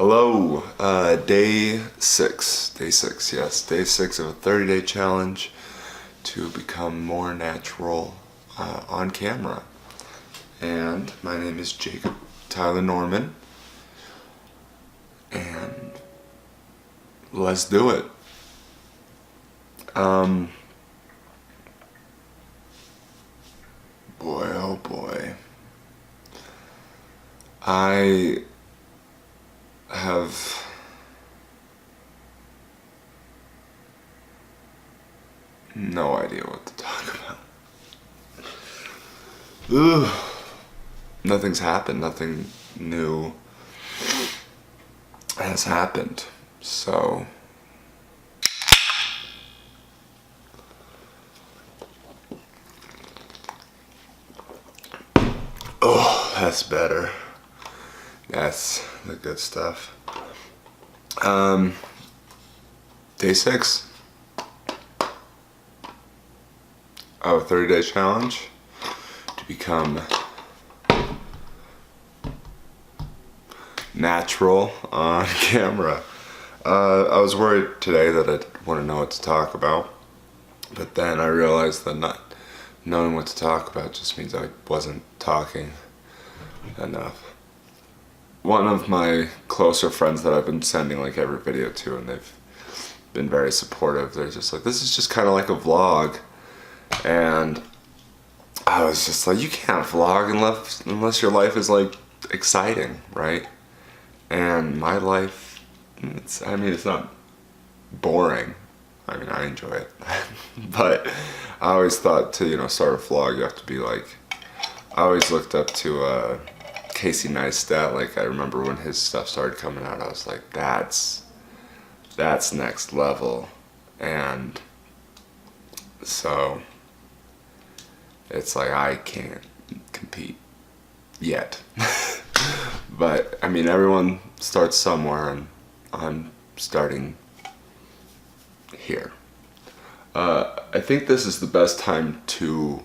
Hello, day six, yes, day six of a 30-day challenge to become more natural on camera. And my name is Jacob Tyler Norman, and let's do it. Boy, oh boy. I have no idea what to talk about. Ugh. Nothing's happened, nothing new has happened, so oh, that's better. That's the good stuff. Day six of a 30-day challenge to become natural on camera. I was worried today that I wouldn't know what to talk about, but then I realized that not knowing what to talk about just means I wasn't talking enough. One of my closer friends that I've been sending like every video to, and they've been very supportive, they're just like, this is just kind of like a vlog. And I was just like, you can't vlog unless your life is like exciting, right? And my life, it's not boring. I mean, I enjoy it. But I always thought to, start a vlog, you have to be like, I always looked up to Casey Neistat. Like, I remember when his stuff started coming out, I was like, that's next level. And so it's like, I can't compete yet. But I mean, everyone starts somewhere, and I'm starting here. I think this is the best time to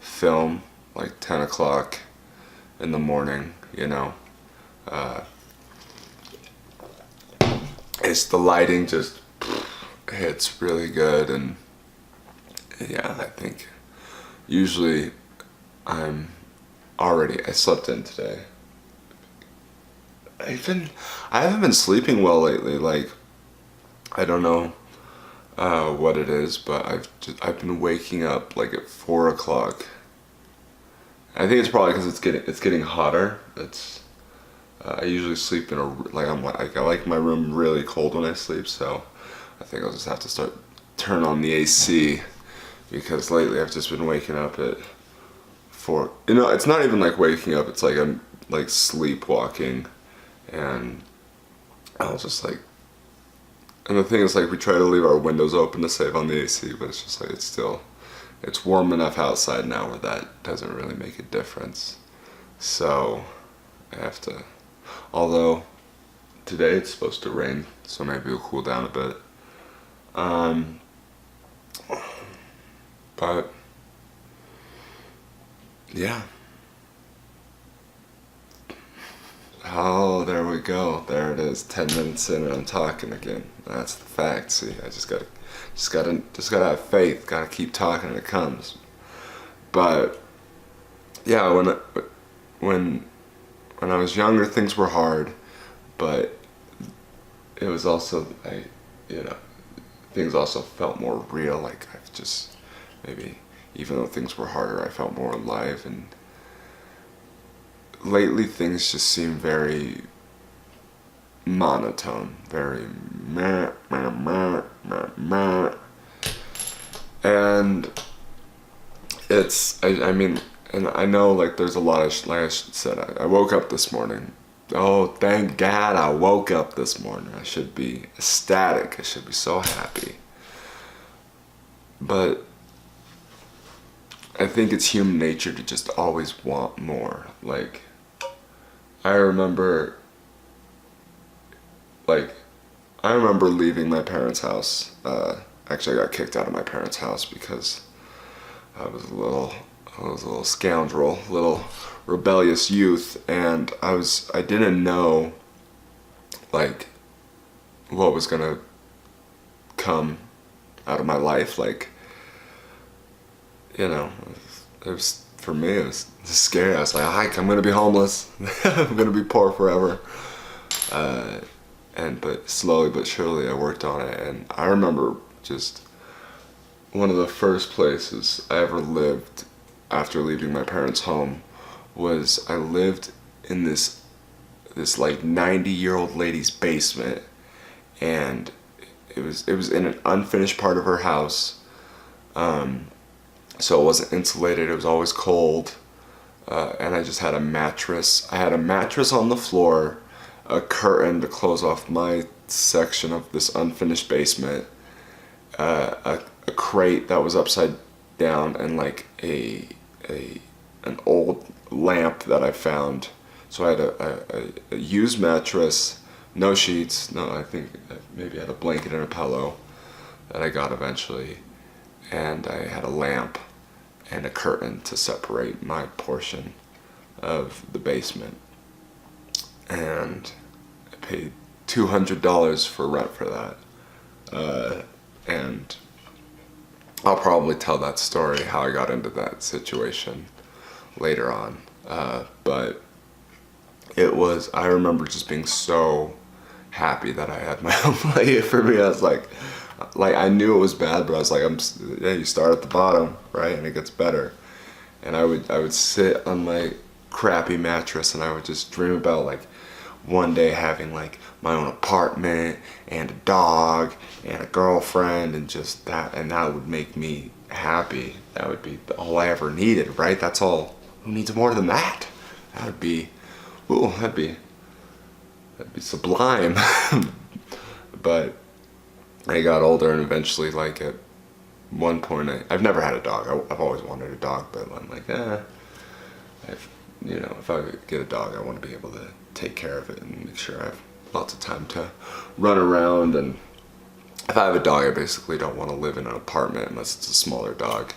film, like 10 o'clock in the morning, it's the lighting just hits really good, and yeah, I think usually I slept in today. I haven't been sleeping well lately. Like, I don't know what it is, but I've been waking up like at 4 o'clock. I think it's probably because it's getting hotter. I usually sleep in I like my room really cold when I sleep, so I think I'll just have to turn on the AC, because lately I've just been waking up at 4. It's not even like waking up. It's like I'm like sleepwalking, and I'll just like. And the thing is, like, we try to leave our windows open to save on the AC, but it's just like it's warm enough outside now where that doesn't really make a difference. So I have to, although today it's supposed to rain, so maybe it'll cool down a bit. But yeah. Oh, there we go. There it is. 10 minutes in and I'm talking again. That's the fact. See, I just gotta have faith. Gotta keep talking and it comes. But yeah, when I was younger, things were hard, but it was also things also felt more real. Like I've just maybe even though things were harder, I felt more alive. And lately things just seem very monotone, very meh, meh, meh, meh, meh. And I mean, and I know like there's a lot of, like I said, I woke up this morning. Oh, thank God I woke up this morning. I should be ecstatic. I should be so happy. But I think it's human nature to just always want more. Like, I remember leaving my parents' house. Actually, I got kicked out of my parents' house because I was a little scoundrel, little rebellious youth, and I didn't know like what was gonna come out of my life. Like, you know, it was, for me, it was scary. I was like, I'm gonna be homeless. I'm gonna be poor forever. But slowly but surely I worked on it. And I remember just one of the first places I ever lived after leaving my parents' home was I lived in this like 90-year-old lady's basement, and it was in an unfinished part of her house, so it wasn't insulated. It was always cold, and I just had a mattress. I had a mattress on the floor, a curtain to close off my section of this unfinished basement, a crate that was upside down, and like an old lamp that I found. So I had a used mattress, no sheets, no, I think maybe I had a blanket and a pillow that I got eventually, and I had a lamp and a curtain to separate my portion of the basement. And I paid $200 for rent for that. And I'll probably tell that story, how I got into that situation, later on. But it was, I remember just being so happy that I had my own place. For me, I was like I knew it was bad, but I was like, you start at the bottom, right, and it gets better. And I would sit on my crappy mattress and I would just dream about like one day having like my own apartment and a dog and a girlfriend and just that, and that would make me happy. That would be all I ever needed, right? That's all. Who needs more than that? That would be, ooh, that'd be sublime. But I got older, and eventually, like at one point, I've never had a dog. I've always wanted a dog, but I'm like, if I get a dog, I want to be able to take care of it and make sure I have lots of time to run around. And if I have a dog, I basically don't want to live in an apartment unless it's a smaller dog.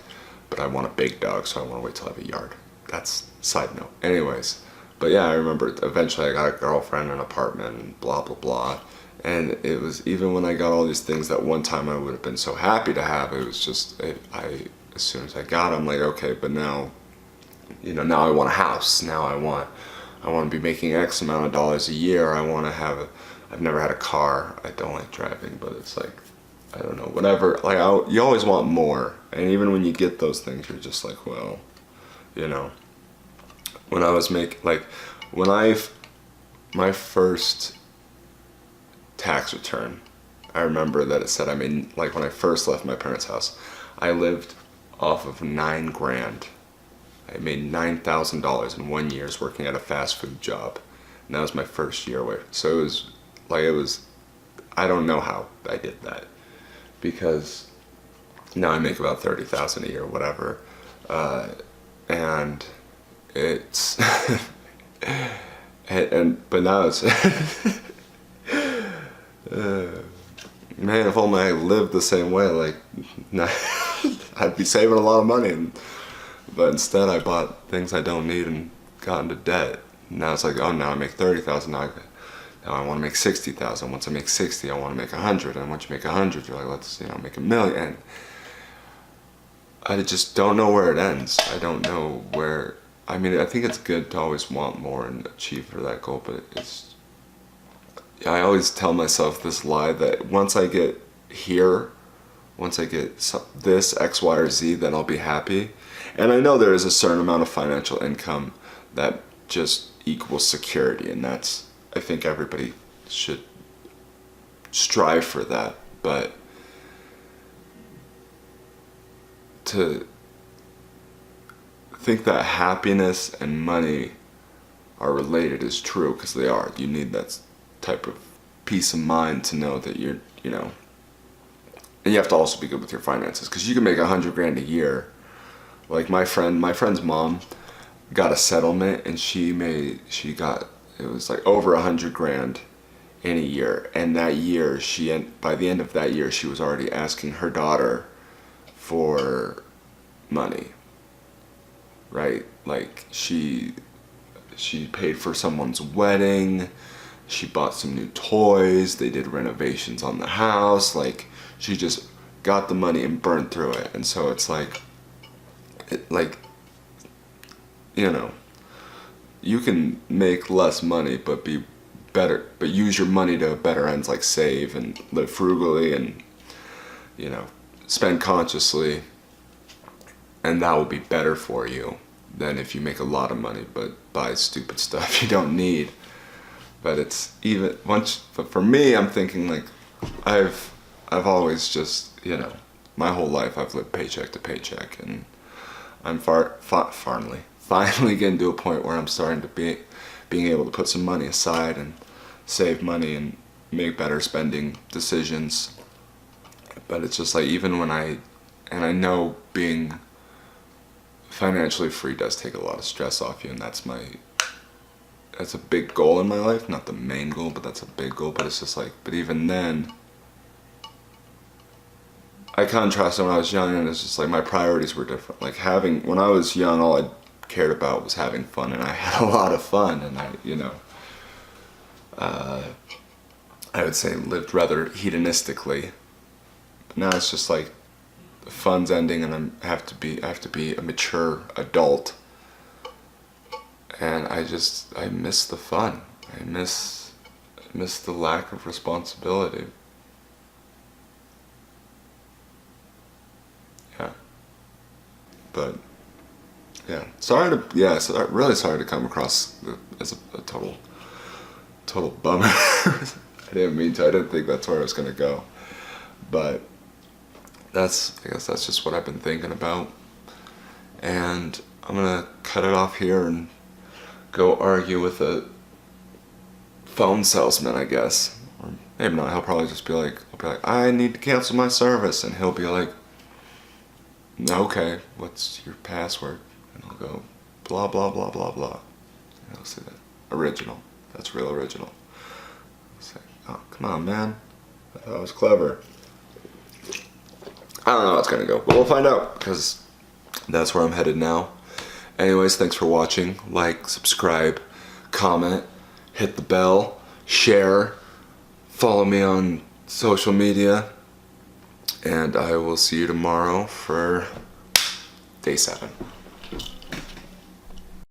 But I want a big dog, so I want to wait till I have a yard. That's side note. Anyways, but yeah, I remember eventually I got a girlfriend, an apartment, and blah, blah, blah. And it was, even when I got all these things that one time I would have been so happy to have, it was just, as soon as I got it, I'm like, okay, but now, now I want a house. Now I want to be making X amount of dollars a year. I want to have I've never had a car. I don't like driving, but it's like, I don't know, whatever. Like, you always want more. And even when you get those things, you're just like, well, when I was my first tax return, I remember that it said, like when I first left my parents' house, I lived off of $9,000. I made $9,000 in 1 year working at a fast food job. And that was my first year away. So it was, I don't know how I did that, because now I make about $30,000 a year, whatever. And it's, but now it's, man, if only I lived the same way, like, I'd be saving a lot of money. But instead I bought things I don't need and got into debt. Now it's like, oh, now I make $30,000. Now I want to make $60,000. Once I make 60, I want to make 100. And once you make 100, you're like, let's make $1 million. And I just don't know where it ends. I don't know where. I think it's good to always want more and achieve for that goal, but I always tell myself this lie that once I get here, once I get this X, Y, or Z, then I'll be happy. And I know there is a certain amount of financial income that just equals security, and that's, I think everybody should strive for that. But to think that happiness and money are related is true, because they are. You need that type of peace of mind to know that you're, and you have to also be good with your finances, because you can make $100,000 a year. Like my friend's mom got a settlement, and it was like over $100,000 in a year. And that year, by the end of that year, she was already asking her daughter for money, right? Like she paid for someone's wedding. she bought some new toys, they did renovations on the house, like she just got the money and burned through it. And so it's like, you know, you can make less money but be better, but use your money to better ends, like save and live frugally and, you know, spend consciously, and that will be better for you than if you make a lot of money but buy stupid stuff you don't need. But it's even once, but for me, I'm thinking like I've always just, you know, my whole life I've lived paycheck to paycheck, and I'm finally getting to a point where I'm starting to being able to put some money aside and save money and make better spending decisions. But it's just like, even when I know being financially free does take a lot of stress off you, and that's a big goal in my life, not the main goal, but that's a big goal. But it's just like, but even then, I contrast when I was young, and it's just like my priorities were different. Like when I was young, all I cared about was having fun, and I had a lot of fun, and I, you know, I would say lived rather hedonistically. But now it's just like the fun's ending, and I have to be a mature adult. And I miss the fun. I miss the lack of responsibility. Yeah. But yeah, really sorry to come across as a total bummer. I didn't mean to. I didn't think that's where I was gonna go. But I guess that's just what I've been thinking about. And I'm gonna cut it off here and go argue with a phone salesman, I guess. Or maybe not. He'll probably just be like, I need to cancel my service, and he'll be like, okay, what's your password? And I'll go, blah blah blah blah blah. And I'll say that original. That's real original. I'll say, oh, come on, man. I thought it was clever. I don't know how it's gonna go, but we'll find out, because that's where I'm headed now. Anyways, thanks for watching. Like, subscribe, comment, hit the bell, share, follow me on social media, and I will see you tomorrow for day 7.